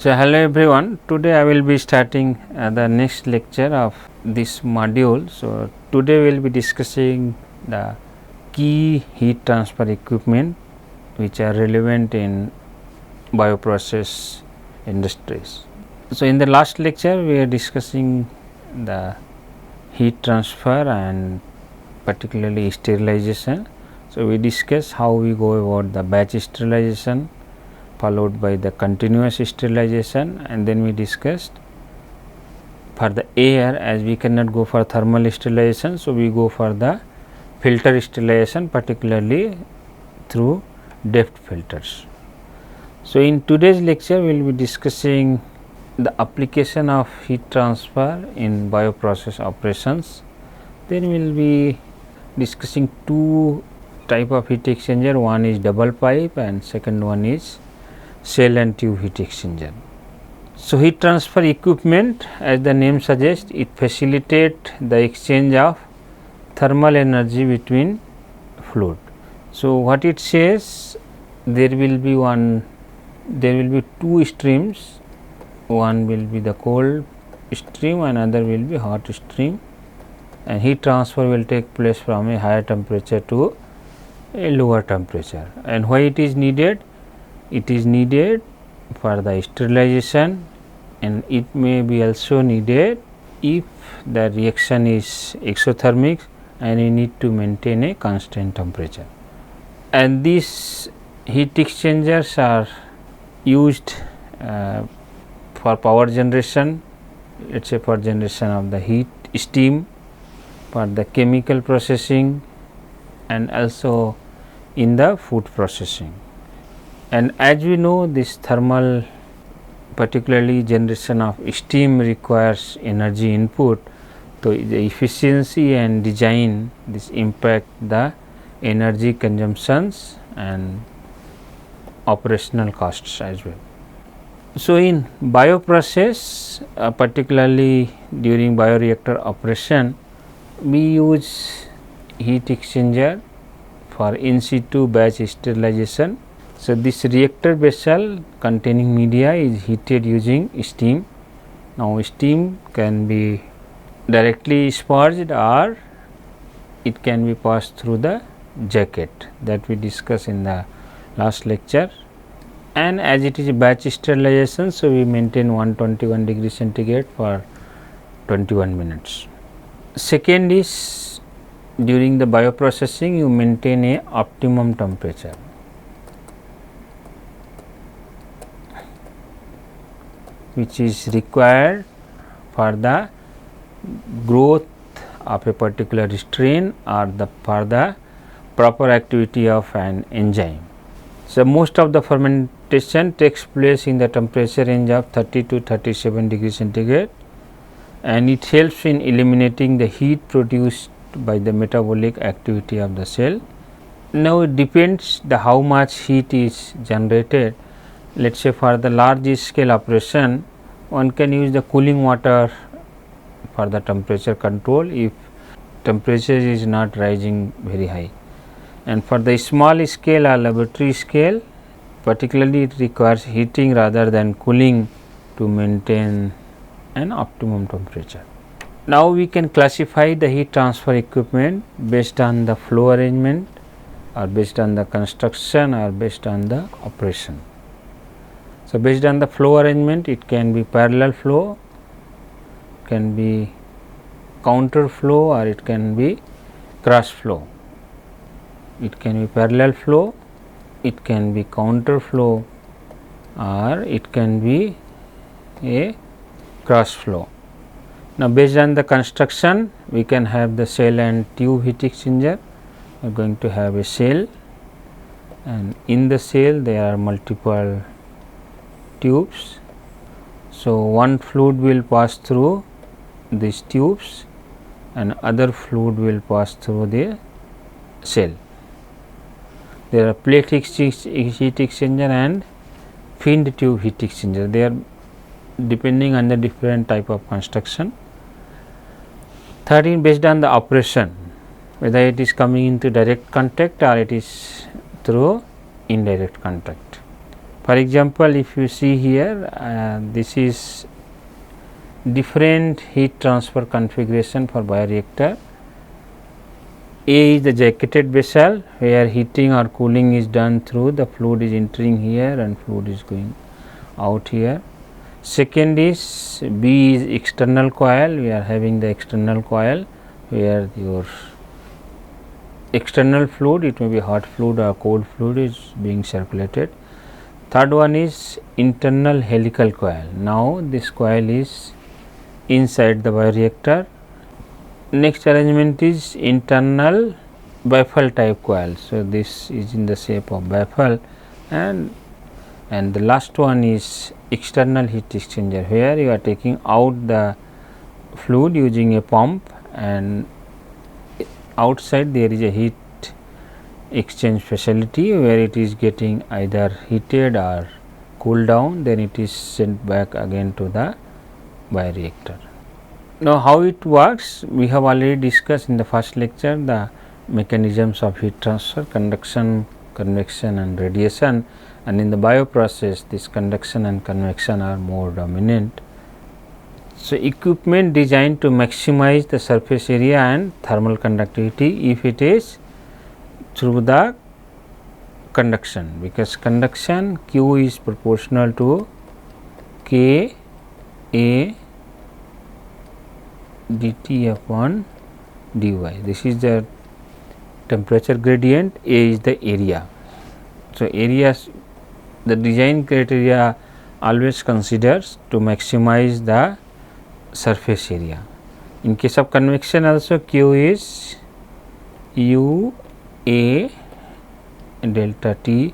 So, hello everyone, today I will be starting the next lecture of this module. So, today we will be discussing the key heat transfer equipment which are relevant in bioprocess industries. So, in the last lecture we are discussing the heat transfer and particularly sterilization. So, we discussed how we go about the batch sterilization, followed by the continuous sterilization, and then we discussed for the air, as we cannot go for thermal sterilization. So, we go for the filter sterilization, particularly through Dept filters. So, in today's lecture we will be discussing the application of heat transfer in bioprocess operations. Then we will be discussing two type of heat exchanger, one is double pipe and second one is cell and tube heat exchanger. So, heat transfer equipment, as the name suggests, it facilitates the exchange of thermal energy between fluid. So, what it says, there will be two streams, one will be the cold stream and other will be hot stream, and heat transfer will take place from a higher temperature to a lower temperature. And why it is needed? It is needed for the sterilization, and it may be also needed if the reaction is exothermic and you need to maintain a constant temperature. And these heat exchangers are used for power generation, let us say for generation of the heat steam, for the chemical processing, and also in the food processing. And as we know, this thermal, particularly generation of steam, requires energy input. So, the efficiency and design, this impact the energy consumptions and operational costs as well. So, in bioprocess, particularly during bioreactor operation, we use heat exchanger for in situ batch sterilization. So, this reactor vessel containing media is heated using steam. Now, steam can be directly spurged or it can be passed through the jacket, that we discussed in the last lecture. And as it is a batch sterilization, so we maintain 121 degree centigrade for 21 minutes. Second is, during the bioprocessing you maintain a optimum temperature. Which is required for the growth of a particular strain or for the proper activity of an enzyme. So, most of the fermentation takes place in the temperature range of 30 to 37 degree centigrade, and it helps in eliminating the heat produced by the metabolic activity of the cell. Now, it depends the how much heat is generated. Let us say for the large scale operation, one can use the cooling water for the temperature control if temperature is not rising very high. And for the small scale or laboratory scale, particularly it requires heating rather than cooling to maintain an optimum temperature. Now, we can classify the heat transfer equipment based on the flow arrangement or based on the construction or based on the operation. So, based on the flow arrangement, it can be parallel flow, can be counter flow, or it can be cross flow. It can be parallel flow, it can be counter flow, or it can be a cross flow. Now, based on the construction, we can have the cell and tube heat exchanger. We are going to have a cell, and in the cell there are multiple tubes. So, one fluid will pass through these tubes and other fluid will pass through the cell. There are plate heat exchanger and finned tube heat exchanger. They are depending on the different type of construction. Third is based on the operation, whether it is coming into direct contact or it is through indirect contact. For example, if you see here, this is different heat transfer configuration for bioreactor. A is the jacketed vessel where heating or cooling is done through the fluid is entering here and fluid is going out here. Second is B is external coil. We are having the external coil where your external fluid, it may be hot fluid or cold fluid, is being circulated. Third one is internal helical coil. Now, this coil is inside the bioreactor. Next arrangement is internal baffle type coil. So, this is in the shape of baffle, and the last one is external heat exchanger, where you are taking out the fluid using a pump, and outside there is a heat exchange facility where it is getting either heated or cooled down, then it is sent back again to the bioreactor. Now, how it works, we have already discussed in the first lecture the mechanisms of heat transfer, conduction, convection and radiation, and in the bioprocess this conduction and convection are more dominant. So, equipment designed to maximize the surface area and thermal conductivity if it is through the conduction, because conduction Q is proportional to K A dt upon dy. This is the temperature gradient, A is the area. So, areas, the design criteria always considers to maximize the surface area. In case of convection also, Q is U A delta T.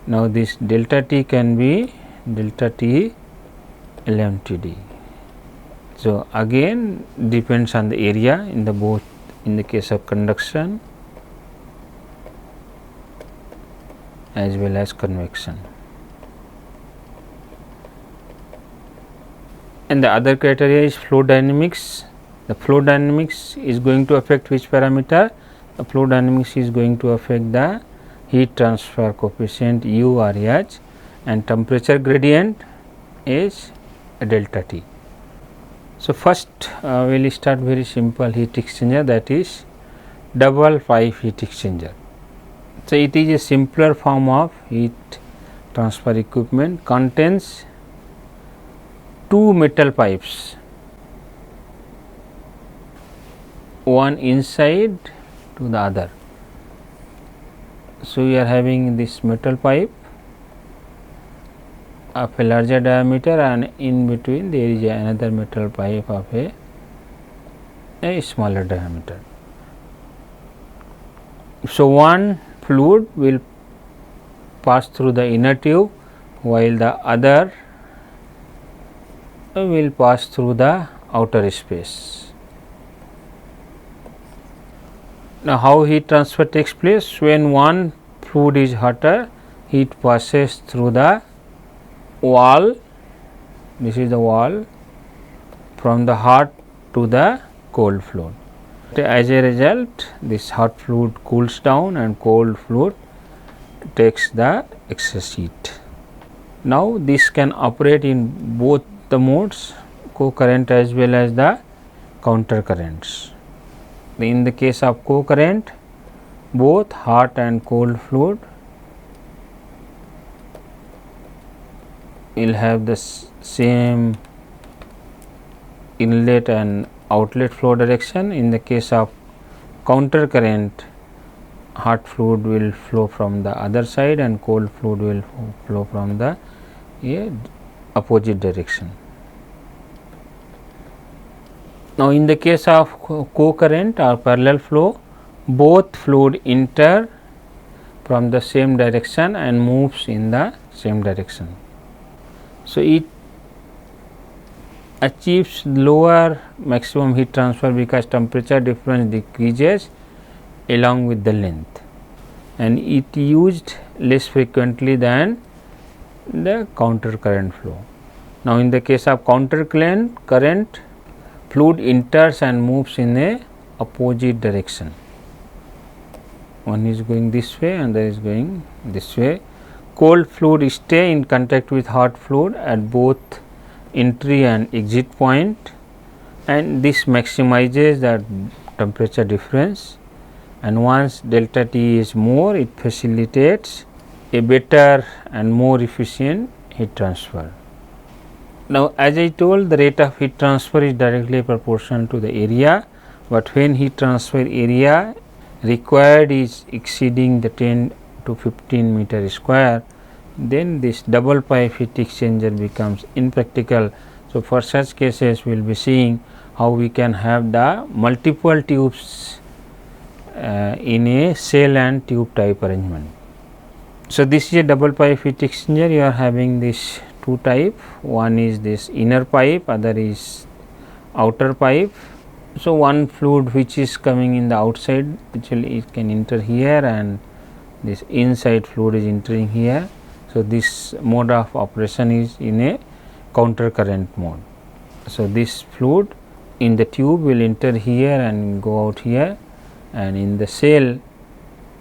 Now, this delta T can be delta T LMTD. So, again depends on the area in the both, in the case of conduction as well as convection. And the other criteria is flow dynamics. The flow dynamics is going to affect which parameter? The flow dynamics is going to affect the heat transfer coefficient U or H, and temperature gradient is delta T. So, first we will start very simple heat exchanger, that is double pipe heat exchanger. So, it is a simpler form of heat transfer equipment, contains two metal pipes, one inside to the other. So, we are having this metal pipe of a larger diameter, and in between there is another metal pipe of a smaller diameter. So, one fluid will pass through the inner tube, while the other will pass through the outer space. Now, how heat transfer takes place? When one fluid is hotter, heat passes through the wall, this is the wall, from the hot to the cold fluid. As a result, this hot fluid cools down and cold fluid takes the excess heat. Now, this can operate in both the modes, co-current as well as the counter currents. In the case of co-current, both hot and cold fluid will have the same inlet and outlet flow direction. In the case of counter current, hot fluid will flow from the other side and cold fluid will flow from the opposite direction. Now, in the case of co-current or parallel flow, both fluid enter from the same direction and moves in the same direction. So, it achieves lower maximum heat transfer because temperature difference decreases along with the length, and it used less frequently than the counter current flow. Now, in the case of counter current, fluid enters and moves in a opposite direction. One is going this way and there is going this way. cold fluid stay in contact with hot fluid at both entry and exit point, and this maximizes the temperature difference, and once delta T is more, it facilitates a better and more efficient heat transfer. Now, as I told, the rate of heat transfer is directly proportional to the area, but when heat transfer area required is exceeding the 10 to 15 meter square, then this double pipe heat exchanger becomes impractical. So, for such cases we will be seeing how we can have the multiple tubes in a cell and tube type arrangement. So, this is a double pipe heat exchanger. You are having this two type, one is this inner pipe, other is outer pipe. So, one fluid which is coming in the outside, actually it can enter here, and this inside fluid is entering here. So, this mode of operation is in a counter current mode. So, this fluid in the tube will enter here and go out here, and in the cell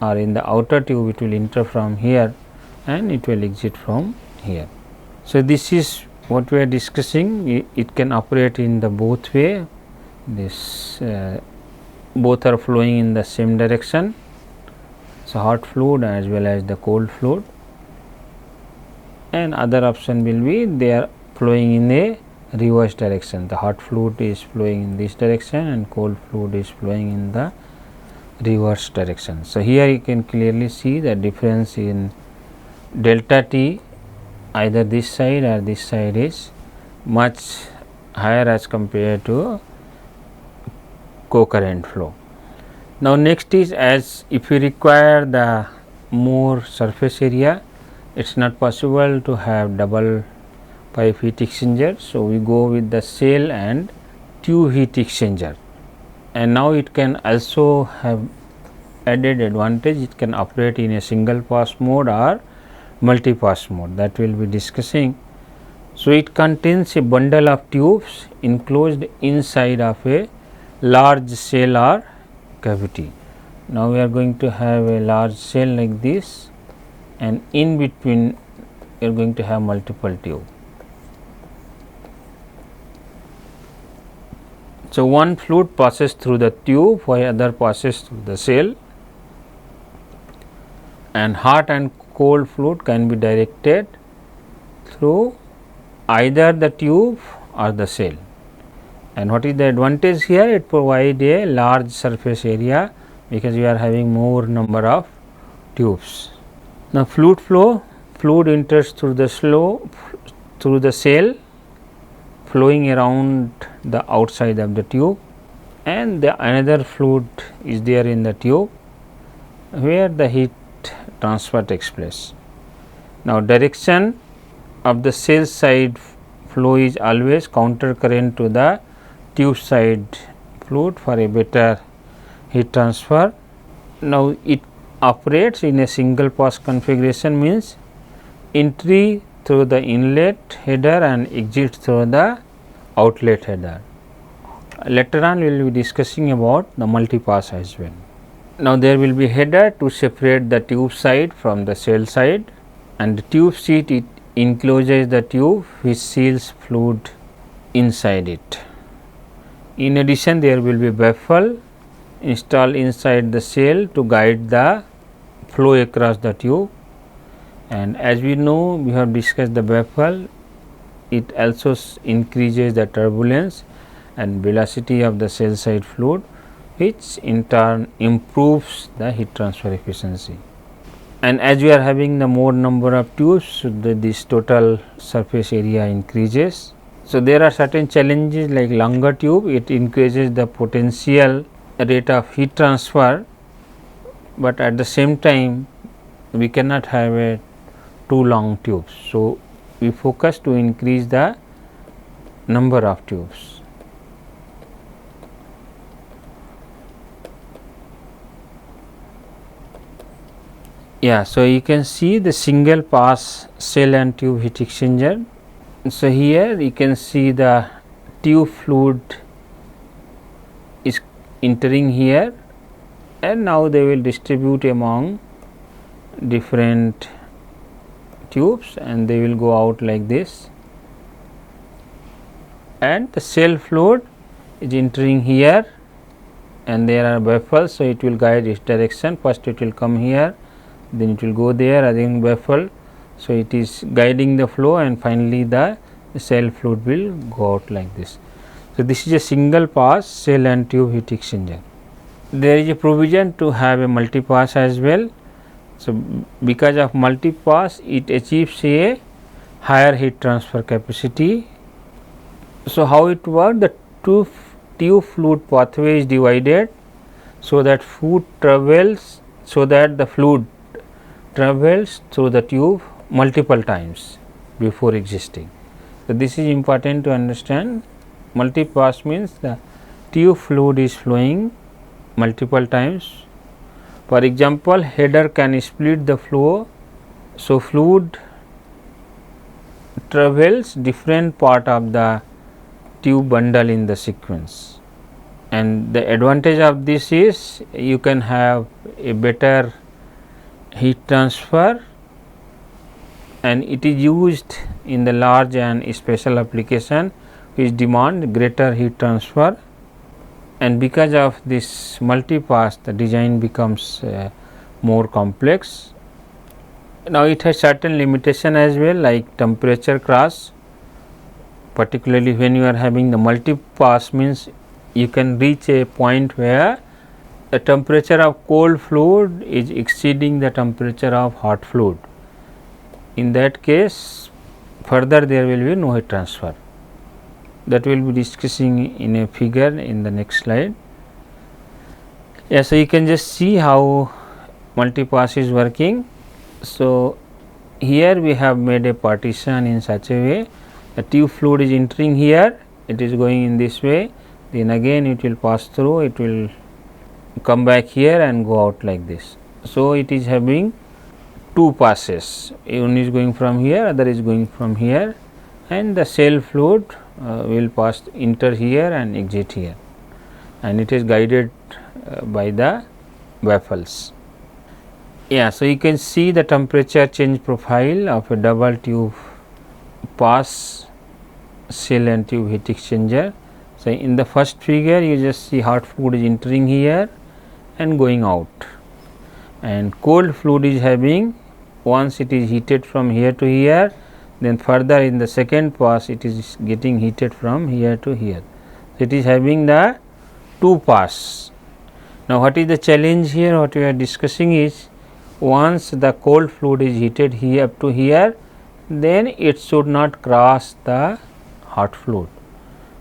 or in the outer tube it will enter from here and it will exit from here. So, this is what we are discussing. It can operate in the both way. This both are flowing in the same direction. So, hot fluid as well as the cold fluid, and other option will be they are flowing in a reverse direction. The hot fluid is flowing in this direction and cold fluid is flowing in the reverse direction. So, here you can clearly see the difference in delta T, either this side or this side is much higher as compared to co-current flow. Now, next is, as if you require the more surface area, it is not possible to have double pipe heat exchanger. So, we go with the cell and tube heat exchanger, and now it can also have added advantage. It can operate in a single pass mode or multi pass mode, that we will be discussing. So, it contains a bundle of tubes enclosed inside of a large cell or cavity. Now, we are going to have a large cell like this, and in between you are going to have multiple tube. So, one fluid passes through the tube while other passes through the cell, and hot and cold fluid can be directed through either the tube or the cell. And what is the advantage here? It provides a large surface area because we are having more number of tubes. Now, fluid flow, fluid enters through the cell, flowing around the outside of the tube, and the another fluid is there in the tube where the heat transfer takes place. Now, direction of the cell side flow is always counter current to the tube side fluid for a better heat transfer. Now, it operates in a single pass configuration, means entry through the inlet header and exit through the outlet header. Later on we will be discussing about the multi pass as well. Now, there will be header to separate the tube side from the cell side, and the tube sheet it encloses the tube which seals fluid inside it. In addition, there will be baffle installed inside the cell to guide the flow across the tube, and as we know, we have discussed the baffle, it also increases the turbulence and velocity of the cell side fluid, which in turn improves the heat transfer efficiency. And as we are having the more number of tubes, so this total surface area increases. So, there are certain challenges like longer tube, it increases the potential rate of heat transfer, but at the same time we cannot have a too long tubes. So, we focus to increase the number of tubes. Yeah, so you can see the single pass cell and tube heat exchanger. So, here you can see the tube fluid is entering here, and now they will distribute among different tubes and they will go out like this, and the cell fluid is entering here and there are baffles. So, it will guide its direction. First it will come here, then it will go there again baffle. So, it is guiding the flow and finally the cell fluid will go out like this. So, this is a single pass cell and tube heat exchanger. There is a provision to have a multi pass as well. So, because of multi pass it achieves a higher heat transfer capacity. So, how it works? The tube fluid pathway is divided so that the fluid travels through the tube multiple times before existing. So, this is important to understand. Multi pass means the tube fluid is flowing multiple times. For example, header can split the flow. So, fluid travels different part of the tube bundle in the sequence, and the advantage of this is you can have a better heat transfer, and it is used in the large and special application which demand greater heat transfer. And because of this multi pass, the design becomes more complex. Now, it has certain limitation as well, like temperature cross, particularly when you are having the multi pass, means you can reach a point where the temperature of cold fluid is exceeding the temperature of hot fluid. In that case, further there will be no heat transfer. That we will be discussing in a figure in the next slide. Yes, so you can just see how multi pass is working. So, here we have made a partition in such a way, the tube fluid is entering here, it is going in this way, then again it will pass through, it will come back here and go out like this. So, it is having two passes, one is going from here, other is going from here, and the cell fluid will enter here and exit here, and it is guided by the baffles. Yeah, so you can see the temperature change profile of a double tube pass cell and tube heat exchanger. So, in the first figure you just see hot fluid is entering here and going out, and cold fluid is having, once it is heated from here to here, then further in the second pass it is getting heated from here to here. So, it is having the two pass. Now, what is the challenge here? What we are discussing is, once the cold fluid is heated here up to here, then it should not cross the hot fluid,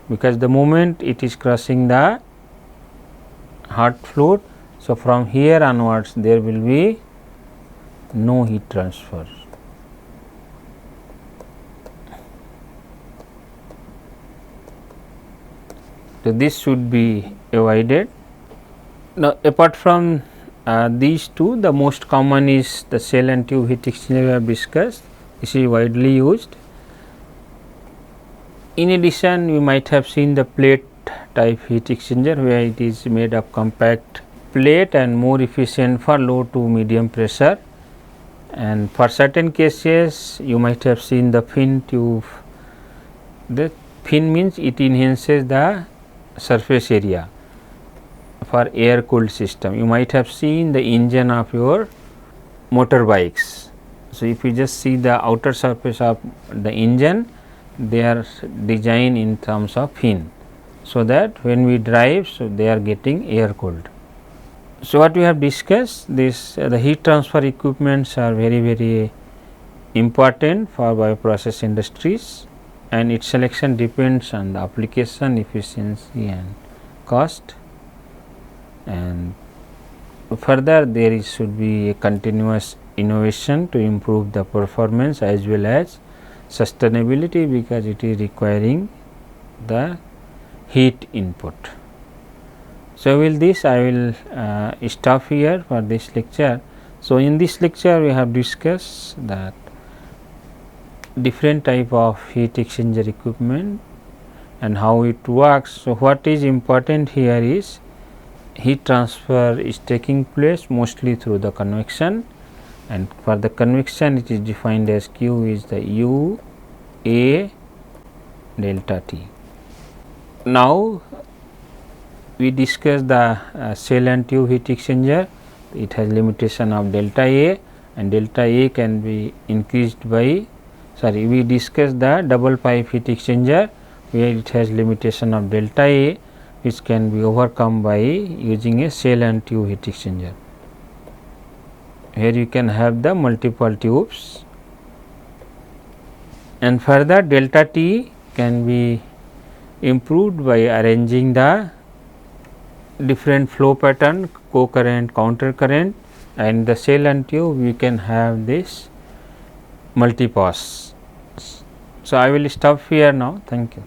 because the moment it is crossing the hot fluid, so from here onwards there will be no heat transfer. So, this should be avoided. Now, apart from these two, the most common is the cell and tube heat exchanger we have discussed. This is widely used. In addition, we might have seen the plate type heat exchanger, where it is made of compact plate and more efficient for low to medium pressure. And for certain cases, you might have seen the fin tube. The fin means it enhances the surface area for air cooled system. You might have seen the engine of your motorbikes. So, if you just see the outer surface of the engine, they are designed in terms of fin, so that when we drive, so they are getting air cooled. So, what we have discussed, this the heat transfer equipments are very important for bioprocess industries, and its selection depends on the application, efficiency and cost. And further, there should be a continuous innovation to improve the performance as well as sustainability, because it is requiring the heat input. So, with this I will stop here for this lecture. So, in this lecture we have discussed that different type of heat exchanger equipment and how it works. So, what is important here is heat transfer is taking place mostly through the convection, and for the convection it is defined as Q is the U A delta T. Now, we discussed the cell and tube heat exchanger. It has limitation of delta A, and delta A can be increased by, sorry, we discussed the double pipe heat exchanger where it has limitation of delta A, which can be overcome by using a cell and tube heat exchanger. Here you can have the multiple tubes, and further delta T can be improved by arranging the different flow pattern, co-current, counter current, and the cell and tube we can have this multi-pass. So, I will stop here now. Thank you.